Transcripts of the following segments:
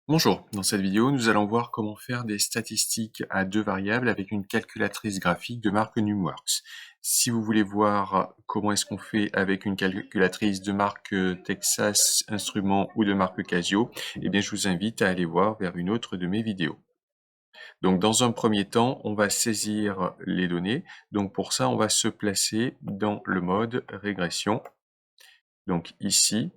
Bonjour, dans cette vidéo, nous allons voir comment faire des statistiques à deux variables avec une calculatrice graphique de marque Numworks. Si vous voulez voir comment est-ce qu'on fait avec une calculatrice de marque Texas Instruments ou de marque Casio, eh bien, je vous invite à aller voir vers une autre de mes vidéos. Donc, dans un premier temps, on va saisir les données. Donc, pour ça, on va se placer dans le mode régression. Donc, ici.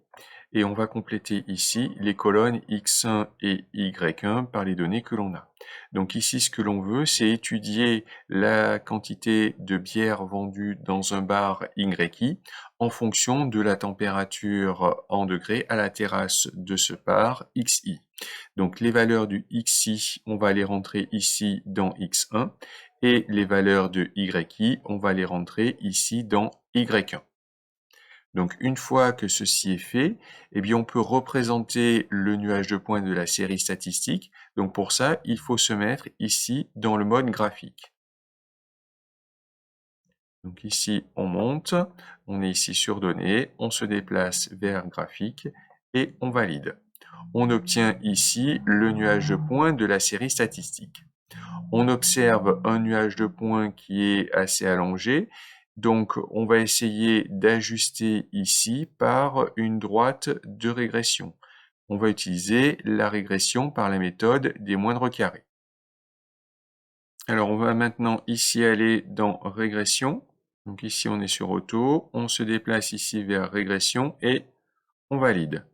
Et on va compléter ici les colonnes x1 et y1 par les données que l'on a. Donc ici, ce que l'on veut, c'est étudier la quantité de bière vendue dans un bar YI en fonction de la température en degrés à la terrasse de ce bar XI. Donc les valeurs du XI, on va les rentrer ici dans X1 et les valeurs de YI, on va les rentrer ici dans Y1. Donc une fois que ceci est fait, eh bien on peut représenter le nuage de points de la série statistique. Donc pour ça, il faut se mettre ici dans le mode graphique. Donc ici, on monte, on est ici sur données, on se déplace vers graphique et on valide. On obtient ici le nuage de points de la série statistique. On observe un nuage de points qui est assez allongé, donc on va essayer d'ajuster ici par une droite de régression. On va utiliser la régression par la méthode des moindres carrés. Alors on va maintenant ici aller dans régression. Donc ici on est sur auto, on se déplace ici vers régression et on valide.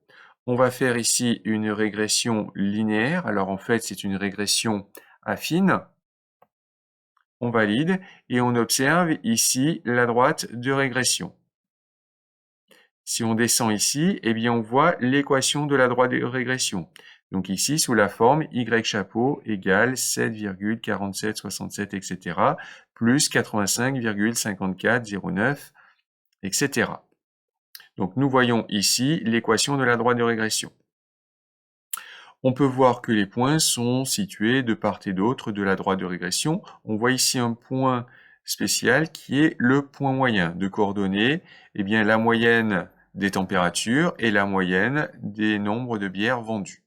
On va faire ici une régression linéaire. Alors en fait c'est une régression affine. On valide et on observe ici la droite de régression. Si on descend ici, eh bien on voit l'équation de la droite de régression. Donc ici, sous la forme y chapeau égale 7,4767, etc., plus 85,5409, etc. Donc nous voyons ici l'équation de la droite de régression. On peut voir que les points sont situés de part et d'autre de la droite de régression. On voit ici un point spécial qui est le point moyen de coordonnées, eh bien la moyenne des températures et la moyenne des nombres de bières vendues.